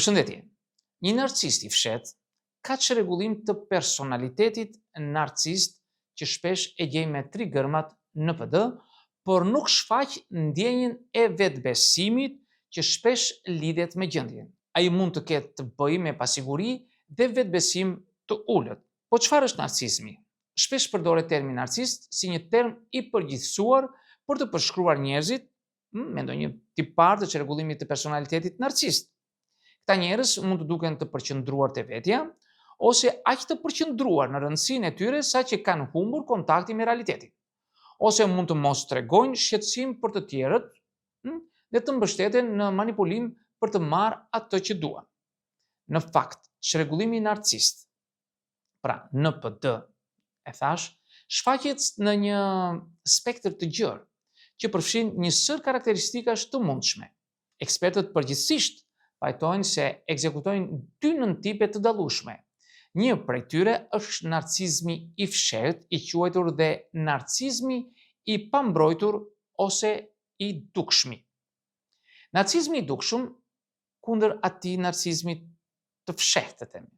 Përshëndetje. Një narcist i fshet ka çrregullim të personalitetit narcist që shpesh e gjej me trigërmat NPD, por nuk shfaq ndjenjen e vetbesimit që shpesh lidhet me gjendjen. Ai mund të ketë të bëjë me pasiguri dhe vetbesim të ulët. Po çfarë është narcismi? Shpesh përdoret termi narcist si një term i përgjithësuar për të përshkruar njerëzit me ndonjë tipar të çrregullimit të personalitetit narcist. Këta njerëz mund të duken të përqendruar te vetja ose aq të përqendruar në rëndësinë e tyre sa që kanë humbur kontaktin me realitetin. Ose mund të mos tregojnë shqetësim për të tjerët dhe të mbështeten në manipulim për të marrë atë që duan. Në fakt, çrregullimi narcist, pra NPD, e thash, shfaqet në një spektër të gjerë që përfshin një sër karakteristikash të mundshme. Ekspertët përgjithsisht pajtojnë se ekzekutojnë dy nëntipe të dallueshme. Një prej tyre është narcizmi i fshehtë, i quajtur dhe narcizmi i pambrojtur ose i dukshmi. Narcizmi i dukshëm kundër atij narcizmi të fshehtë, themi.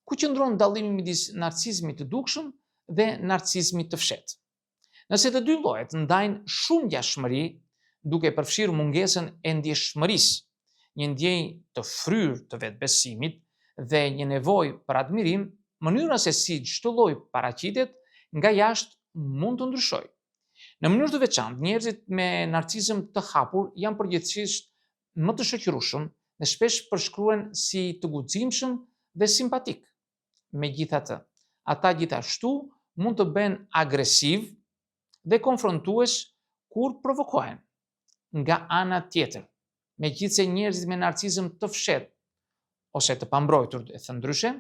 Ku qëndron dallimi midis narcizmit të dukshëm dhe narcizmit të fshehtë? Nëse të dy llojet ndajnë shumë ngjashmëri, duke përfshirë mungesën e ndjeshmërisë, një ndjenjë të fryrë të vetbesimit dhe një nevojë për admirim, mënyra se si çdo lloj paraqitet nga jashtë mund të ndryshojë. Në mënyrë të veçantë, njerëzit me narcizëm të hapur janë përgjithsisht më të shoqërueshëm dhe shpesh përshkruhen si të guximshëm dhe simpatik. Megjithatë, ata gjithashtu mund të bëhen agresiv dhe konfrontues kur provokohen. Nga ana tjetër, megjithse njerëzit me narcizëm të fshehtë ose të pambrojtur, e thënë ndryshe,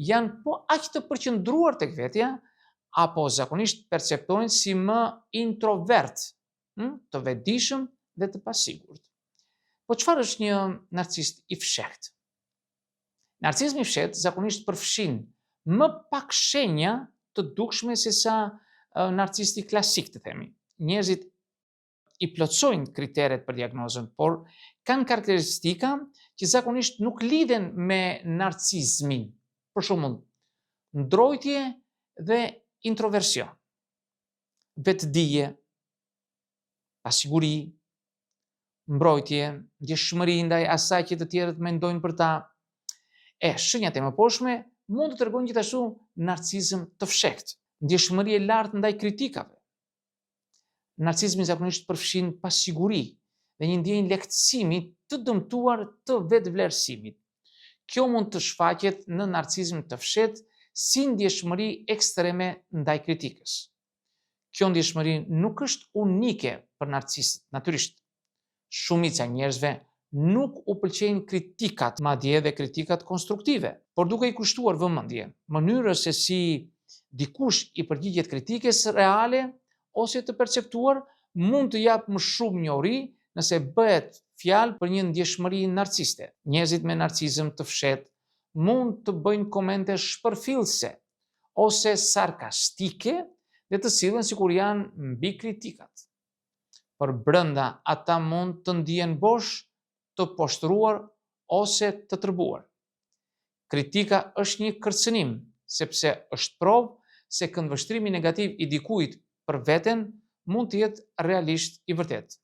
janë po aq të përqendruar tek vetja, apo zakonisht perceptohen si më introvert, të vetëdijshëm dhe të pasigurt. Po çfarë është një narcist i fshehtë? Narcizmi i fshehtë zakonisht përfshin më pak shenja të dukshme se sa narcisti klasik, të themi. Njerëzit i plotësojnë kriteret për diagnozën, por kanë karakteristika që zakonisht nuk lidhen me narcizmin. Për shembull, ndrojtje dhe introversion, vetëdije, pasiguri, mbrojtje, ndjeshmëri ndaj asaj që të tjerët mendojnë për ta. Shenjat e mëparshme mund të tregojnë gjithashtu narcizëm të fshehtë, ndjeshmëri e lartë ndaj kritikave. Narcizmi zakonisht përfshin pasiguri dhe një ndjenjë lehtësimi të dëmtuar të vetvlerësimit. Kjo mund të shfaqet në narcizëm të fshehtë si ndjeshmëri ekstreme ndaj kritikës. Kjo ndjeshmëri nuk është unike për narcistët, natyrisht. Shumica e njerëzve nuk u pëlqejnë kritikat, madje edhe kritikat konstruktive, por duke i kushtuar vëmendje, mënyrës se si dikush i përgjigjet kritikës reale ose të perceptuar mund të jap më shumë njohuri nëse bëhet fjalë për një ndjeshmëri narciste. Njerëzit me narcizëm të fshehtë mund të bëjnë komente shpërfillëse ose sarkastike dhe të sillen sikur janë mbi kritikat. Por brenda ata mund të ndihen bosh, të poshtruar ose të tërbuar. Kritika është një kërcënim, sepse është provë se këndvështrimi negativ i dikujt për veten mund të jetë realisht i vërtetë.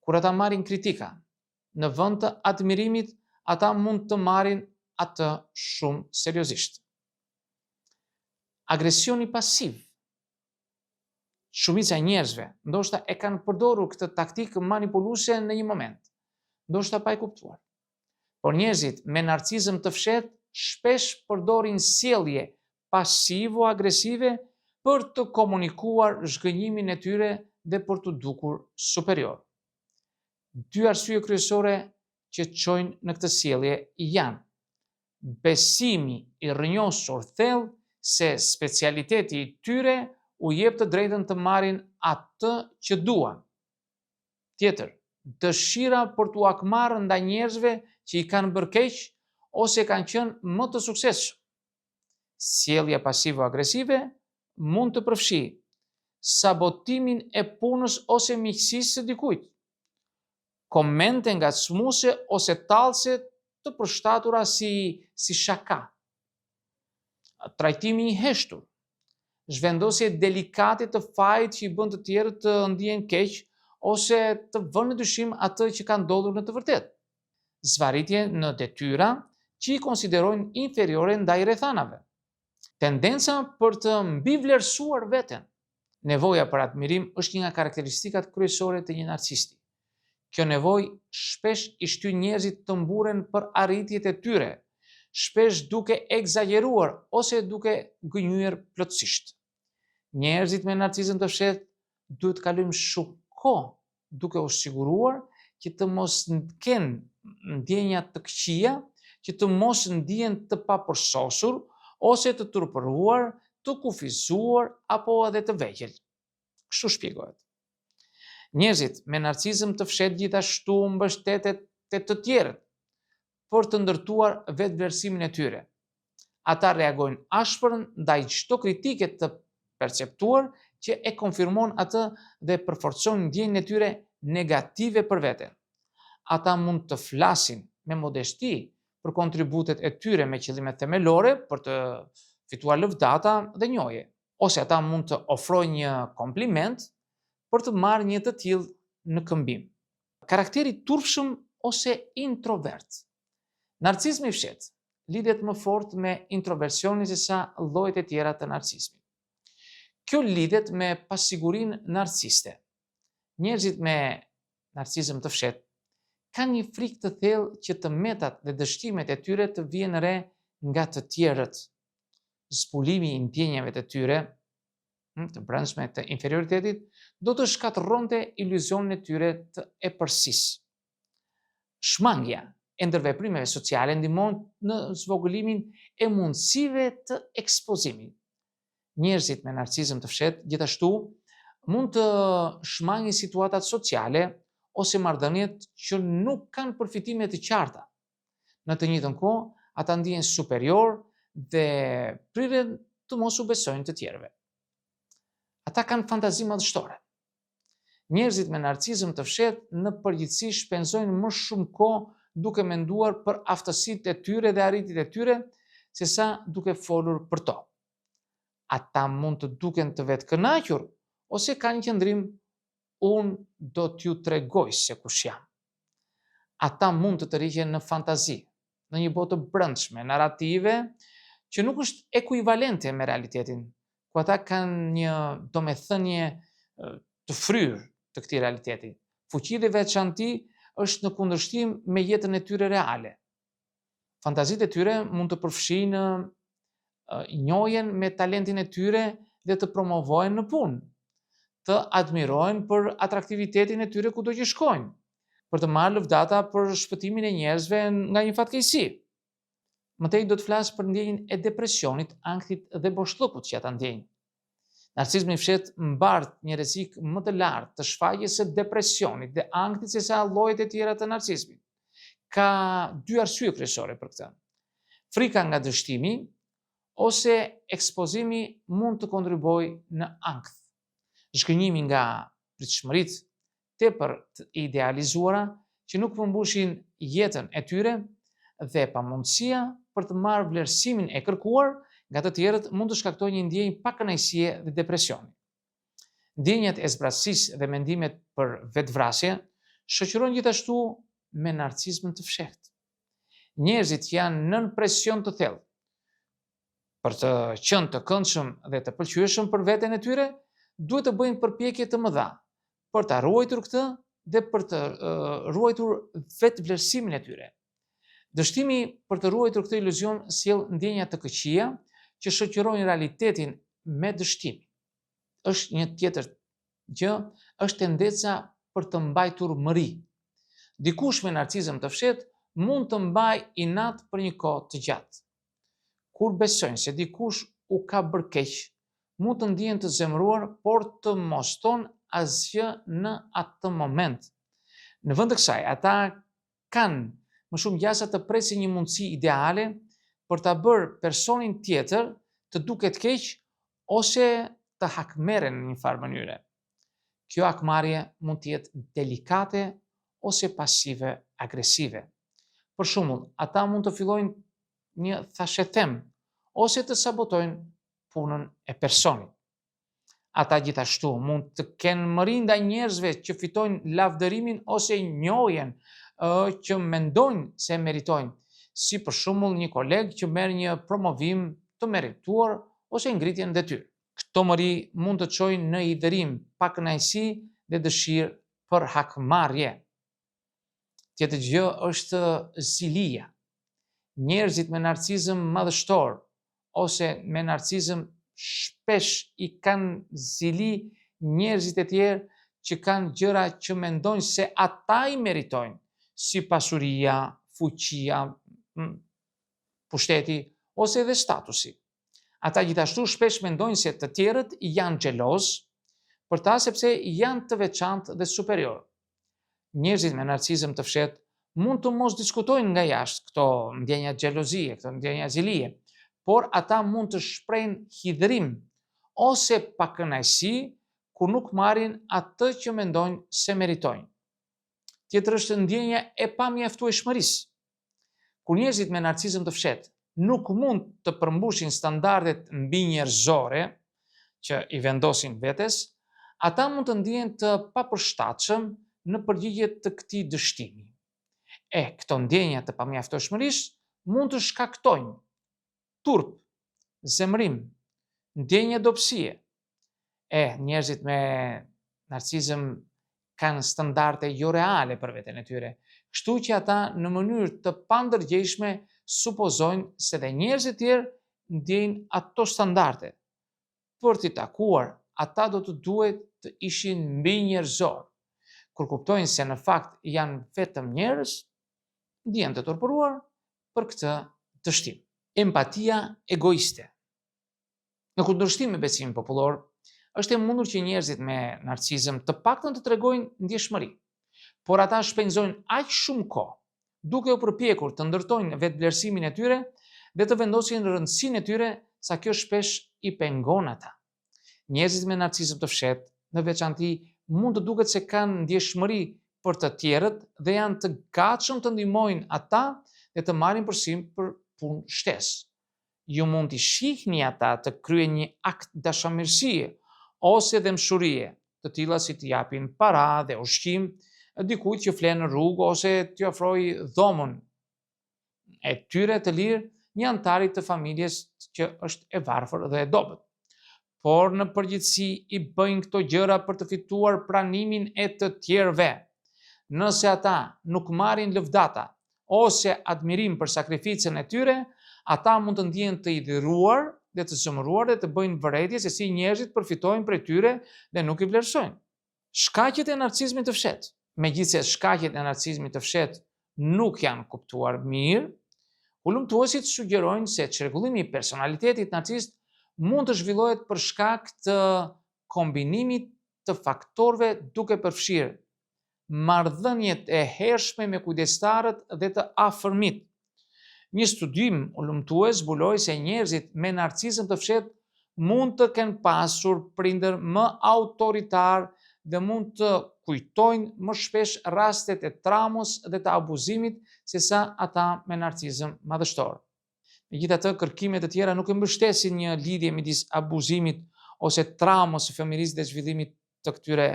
Kur ata marrin kritika, në vend të admirimit, ata mund të marrin atë shumë seriozisht. Agresioni pasiv. Shumica e njerëzve ndoshta e kanë përdorur këtë taktikë manipuluese në një moment, ndoshta pa e kuptuar. Por njerëzit me narcizëm të fshehtë shpesh përdorin sjellje pasivo-agresive për të komunikuar zhgënjimin e tyre dhe për të dukur superior. Dy arsye kryesore që çojnë në këtë sjellje janë besimi i rrënjosur thellë se specialiteti i tyre u jep të drejtën të marrin atë që duan. Tjetër, dëshira për t'u akmarrë ndaj njerëzve që i kanë bërë keq ose kanë qenë më të suksesshëm. Sjellja pasivo-agresive mund të përfshijë sabotimin e punës ose miqësisë së dikujt, komente ngacmuese ose tallëse të përshtatura si shaka, trajtimi i heshtur, zhvendosje delikate të fajit që i bën të tjerët të ndihen keq ose të vënë në dyshim atë që ka ndodhur në të vërtetë. Zvarritje në detyra që i konsiderojnë inferiore ndaj rrethanave. Tendenca për të mbivlerësuar veten. Nevoja për admirim është një nga karakteristikat kryesore të një narcisti. Kjo nevojë shpesh i shtyn njerëzit të mburen për arritjet e tyre, shpesh duke egzageruar ose duke gënjur plotësisht. Njerëzit me narcizëm të fshehtë duhet të kalojnë shumë kohë duke u siguruar që të mos kenë ndjenja të këqija, që të mos ndihen të papërsosur ose të turpëruar, të kufizuar apo edhe të vegjël. Kështu shpjegohet. Njerëzit me narcizëm të fshehtë gjithashtu mbështeten te të tjerët për të ndërtuar vetvlerësimin e tyre. Ata reagojnë ashpër ndaj çdo kritike të perceptuar që e konfirmon atë dhe përforcon ndjenjën e tyre negative për veten. Ata mund të flasin me modesti për kontributet e tyre me qëllime themelore për të fituar lëvdata dhe njohje, ose ata mund të ofrojnë një kompliment për të marrë një të tillë në këmbim. Karakteri turpshëm ose introvert. Narcizmi i fshehtë lidhet më fort me introversionin sesa llojet e tjera të narcizmit. Kjo lidhet me pasigurinë narciste. Njerëzit me narcizëm të fshehtë kanë një frikë të thellë që të metat dhe dështimet e tyre të vijnë re nga të tjerët. Zbulimi i ndjenjave të tyre, të brendshme të inferioritetit, do të shkatërronte iluzionin e tyre të epërsisë. Shmangja e ndërveprimeve sociale ndihmon në zvogëlimin e mundësive të ekspozimit. Njerëzit me narcizëm të fshehtë gjithashtu mund të shmangin situatat sociale ose marrëdhëniet që nuk kanë përfitime të qarta. Në të njëjtën kohë, ata ndihen superior dhe priren të mos u besojnë të tjerëve. Ata kanë fantazi madhështore. Njerëzit me narcizëm të fshehtë në përgjithësi shpenzojnë më shumë kohë duke menduar për aftësitë e tyre dhe arritjet e tyre, sesa duke folur për to. Ata mund të duken të vetkënaqur ose kanë një qëndrim unë do t'ju tregoj se kush jam. Ata mund të tërhiqen në fantazi, në një botë brendshme, narrative që nuk është ekuivalente me realitetin, ku ata kanë një domethënie të fryrë të këtij realiteti. Fuqi dhe veçanti është në kundërshtim me jetën e tyre reale. Fantazitë e tyre mund të përfshijnë njohjen me talentin e tyre dhe të promovojnë në punë, të admirojnë për atraktivitetin e tyre kudo që shkojnë, për të marrë lëvdata për shpëtimin e njerëzve nga një fatkeqësi. Mëtej do të flas për ndjenjën e depresionit, ankthit dhe boshllëkut që ata ndjejnë. Narcizmi i fshehtë mbart një rrezik më të lartë të shfaqjes së depresionit dhe ankthit sesa llojet e tjera të narcizmit. Ka dy arsye kryesore për këtë. Frika nga dështimi ose ekspozimi mund të kontribuojë në ankth. Zhgënjimi nga pritshmëritë tepër të idealizuara që nuk përmbushin jetën e tyre dhe pamundësia për të marrë vlerësimin e kërkuar nga të tjerët mund të shkaktojë një ndjenjë pakënaqësie dhe depresioni. Ndjenjat e zbratësisë dhe mendimet për vetvrasje shoqërojnë gjithashtu me narcizmin të fshehtë. Njerëzit janë nën presion të thellë për të qenë të këndshëm dhe të pëlqyeshëm për veten e tyre, duhet të bëjnë përpjekje të mëdha për ta ruajtur këtë dhe për të ruajtur vetvlerësimin e tyre. Dështimi për të ruajtur këtë iluzion sjell ndjenja të këqija që shoqërojnë realitetin me dështim. Është një tjetër gjë, është tendenca për të mbajtur mëri. Dikush me narcizëm të fshehtë mund të mbajë inat për një kohë të gjatë. Kur besojnë se dikush u ka bërë keq, mund të ndihen të zemëruar, por të mos thonë asgjë në atë moment. Në vend të kësaj, ata kanë më shumë gjasa të presin një mundësi ideale për ta bërë personin tjetër të duket keq ose të hakmerren në një farë mënyre. Kjo hakmarrje mund të jetë delikate ose pasive agresive. Për shembull, ata mund të fillojnë një thashethem ose të sabotojnë punën e personit. Ata gjithashtu mund të kenë mëri ndaj njerëzve që fitojnë lavdërimin ose njohjen që mendojnë se meritojnë, si për shembull një koleg që merr një promovim të merituar ose ngritje në detyrë. Këto mëri mund të çojnë në idhërim, pakënaqësi dhe dëshirë për hakmarrje. Tjetër gjë është zilia. Njerëzit me narcizëm madhështor ose me narcizëm shpesh i kanë zili njerëzit e tjerë që kanë gjëra që mendojnë se ata i meritojnë, si pasuria, fuqia, pushteti ose edhe statusi. Ata gjithashtu shpesh mendojnë se të tjerët janë xheloz për ta sepse janë të veçantë dhe superior. Njerëzit me narcizëm të fshehtë mund të mos diskutojnë nga jashtë këto ndjenja xhelozie, këto ndjenja zilie, por ata mund të shprehin hidhërim ose pakënaqësi kur nuk marrin atë që mendojnë se meritojnë. Tjetër është ndjenja e pamjaftueshmërisë. Kur njerëzit me narcizëm të fshehtë nuk mund të përmbushin standardet mbinjerëzore që i vendosin vetes, ata mund të ndihen të papërshtatshëm në përgjigje të këtij dështimi. Këto ndjenja të pamjaftueshmërisë mund të shkaktojnë turp, zemërim, ndjenje dobësie. Njerëzit me narcizëm kanë standarde jo reale për veten e tyre, kështu që ata në mënyrë të pandërgjeshme supozojnë se dhe njerëzit tjerë ndjejnë ato standarde. Për t'i takuar, ata do të duhet të ishin mbinjerëzor. Kur kuptojnë se në fakt janë vetëm njerëz, ndjehen të turpëruar për këtë dështim. Empatia egoiste. Në kundërshtim me besimin popullor, është e mundur që njerëzit me narcizëm të paktën të tregojnë ndjeshmëri, por ata shpenzojnë aq shumë kohë duke u përpjekur të ndërtojnë vetëvlerësimin e tyre dhe të vendosin rëndësinë e tyre sa kjo shpesh i pengon ata. Njerëzit me narcizëm të fshehtë, në veçanti, mund të duket se kanë ndjeshmëri për të tjerët dhe janë të gatshëm të ndihmojnë ata dhe të marrin përsim për punë shtesë. Ju mund t'i shihni ata të kryejnë një akt dashamirësie ose dhe mshurie, të tilla si t'i japin para dhe ushqim dikujt që flen në rrugë ose t'i ofrojë dhomën e tyre të lirë një antarit të familjes që është e varfër dhe e dobët. Por në përgjithësi i bëjnë këto gjëra për të fituar pranimin e të tjerëve. Nëse ata nuk marrin lëvdata ose admirim për sakrificën e tyre, ata mund të ndihen të idhëruar dhe të zëmëruar dhe të bëjnë vërejtje se si njerëzit përfitojnë prej tyre dhe nuk i vlerësojnë. Shkaqjet e narcizmit të fshehtë. Megjithëse shkaqjet e narcizmit të fshehtë nuk janë kuptuar mirë, ulëmtuesit sugjerojnë se çrregullimi i personalitetit narcist mund të zhvillohet për shkak të kombinimit të faktorëve duke përfshirë marrëdhëniet e hershme me kujdestarët dhe të afërmit. Një studim ulëmtues zbuloi se njerëzit me narcizëm të fshehtë mund të kenë pasur prindër më autoritar dhe mund të kujtojnë më shpesh rastet e traumës dhe të abuzimit sesa ata me narcizëm madhështor. Megjithatë, kërkimet e tjera nuk e mbështesin një lidhje midis abuzimit ose traumës së fëmijërisë dhe zhvillimit të këtyre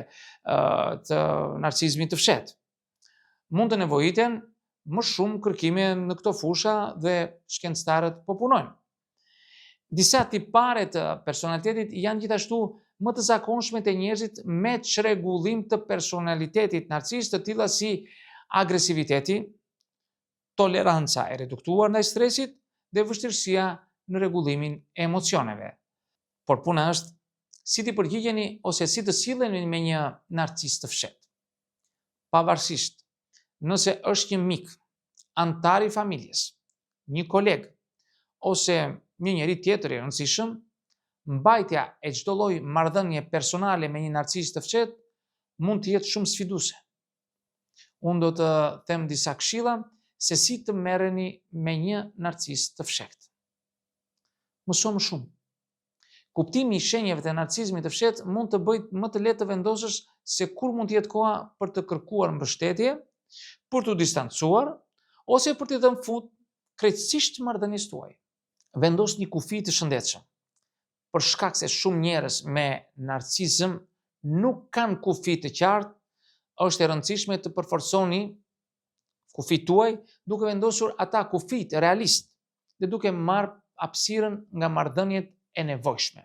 të narcizmit të fshehtë. Mund të nevojiten më shumë kërkime në këto fusha dhe shkencëtarët po punojnë. Disa tipare të personalitetit janë gjithashtu më të zakonshme te njerëzit me çrregullim të personalitetit narcist, të tilla si agresiviteti, toleranca e reduktuar ndaj stresit dhe vështirësia në rregullimin e emocioneve. Por puna është si t'i përgjigjeni ose si të silleni me një narcist të fshehtë. Pavarësisht nëse është një mik, antar i familjes, një koleg ose një njeri tjetër i rëndësishëm, mbajtja e çdo lloji marrëdhënie personale me një narcist të fshehtë mund të jetë shumë sfiduese. Unë do të them disa këshilla se si të merreni me një narcist të fshehtë. Mëso më shumë. Kuptimi i shenjave të narcizmit të fshehtë mund të bëjë më të lehtë të vendosësh se kur mund të jetë koha për të kërkuar mbështetje, për të distancuar ose për t'i dhënë fund krejtësisht marrëdhënies tuaj. Vendos një kufi të shëndetshëm. Për shkak se shumë njerëz me narcisizëm nuk kanë kufi të qartë, është e rëndësishme të përforconi kufit tuaj duke vendosur ata kufit realist dhe duke marrë hapësirën nga marrëdhëniet e nevojshme.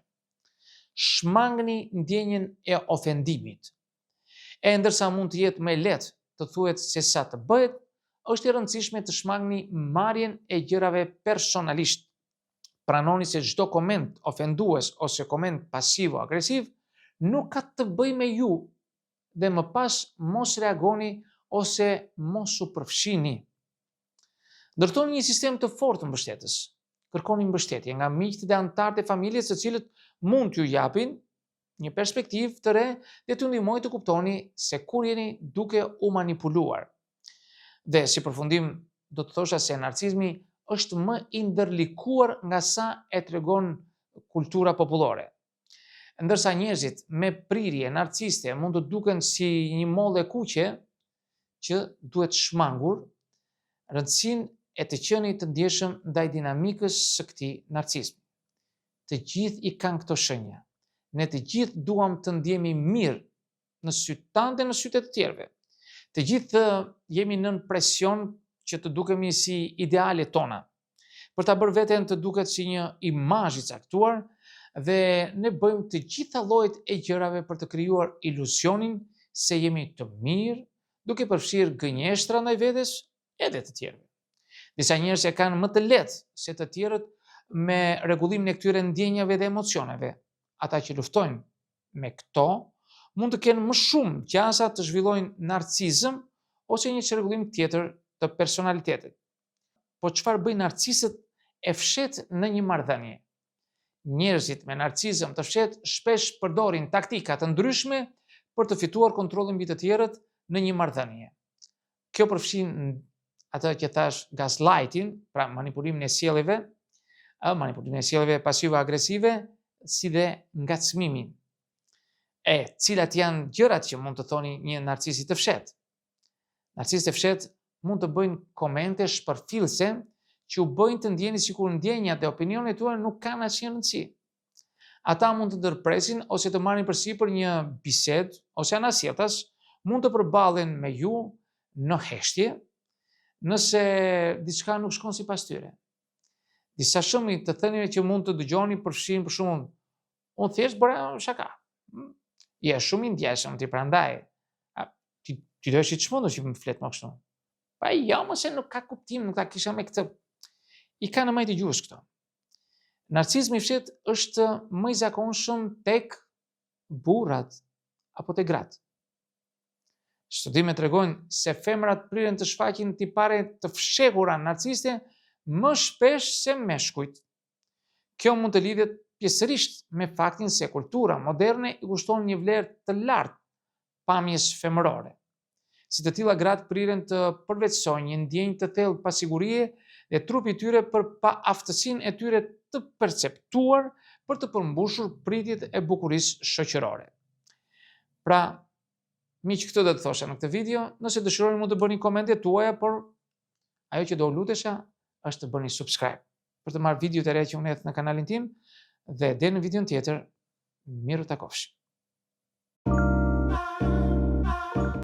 Shmangni ndjenjen e ofendimit. E ndërsa mund të jetë më lehtë të thuhet se sa të bëhet, është e rëndësishme të shmangni marrjen e gjërave personalisht. Pranoni se çdo koment ofendues ose koment pasivo-agresiv nuk ka të bëjë me ju dhe më pas mos reagoni ose mos u përfshini. Ndërtoni një sistem të fortë mbështetës. Kërkoni mbështetje nga miqtë dhe anëtarët e familjes, të cilët mund t'ju japin një perspektivë të re dhe t'ju ndihmojnë të kuptoni se kur jeni duke u manipuluar. Dhe si përfundim do të thosha se narcisizmi është më i ndërlikuar nga sa e tregon kultura popullore. Ndërsa njerëzit me prirje narciste mund të duken si një mollë kuqe që duhet shmangur, rëndësinë e të qenit të ndjeshëm ndaj dinamikës së këtij narcisizmi. Të gjithë i kanë këto shenja. Ne të gjithë duam të ndjehemi mirë në sytë tanë dhe në sytë të tjerëve. Të gjithë jemi nën presion që të dukemi si idealet tona, për ta bërë veten të duket si një imazh i caktuar, dhe ne bëjmë të gjitha llojet e gjërave për të krijuar iluzionin se jemi të mirë, duke përfshirë gënjeshtra ndaj vetes edhe të tjerëve. Disa njerëz e kanë më të lehtë se të tjerët me rregullimin e këtyre ndjenjave dhe emocioneve. Ata që luftojnë me këto mund të kenë më shumë gjasa të zhvillojnë narcisizëm ose një çrregullim tjetër të personalitetit. Po çfarë bëjnë narcisët e fshet në një marrëdhënie? Njerëzit me narcisizëm të fshet shpesh përdorin taktika të ndryshme për të fituar kontrollin mbi të tjerët në një marrëdhënie. Kjo përfshin atë që thash gaslighting, pra manipulimin e sjelljeve pasivo-agresive, si dhe ngacmimin. Cilat janë gjërat që mund të thoni një narcis i të fshet? Narcisët e fshet mund të bëjnë komente shpërfillëse që u bëjnë të ndjeni sikur ndjenjat dhe opinionet tuaja nuk kanë asnjë rëndësi. Ata mund të ndërpresin ose të marrin përsipër një bisedë ose anasjetas, mund të përballen me ju në heshtje nëse diçka nuk shkon sipas tyre. Disa shumë të thënieve që mund të dëgjoni përfshin për shembull, unë thjesht bëra shaka. Je shumë i ndjeshëm ti prandaj. Ti do të çmendosh që më flet më kështu. Pa jo, mos e nuk ka kuptim, nuk ta kisha me këtë. I kanë më të dëgjues këto. Narcisizmi i fshet është më i zakonshëm tek burrat apo tek gratë. Studimet tregojnë se femrat priren të shfaqin tipare të fshehura narcisiste më shpesh se meshkujt. Kjo mund të lidhet pjesërisht me faktin se kultura moderne i kushton një vlerë të lartë pamjes femërore. Si të tilla gratë priren të përvetësojnë një ndjenjë të thellë pasigurie dhe trupi i tyre për paaftësinë e tyre të perceptuar për të përmbushur pritjet e bukurisë shoqërore. Pra, miq, këtë do të thosha në këtë video. Nëse dëshironi mund të bëni komentet tuaja, por ajo që do lutesha është të bëni subscribe për të marrë video të reja që unë hedh në kanalin tim, dhe deri në videon tjetër, miru takofshi.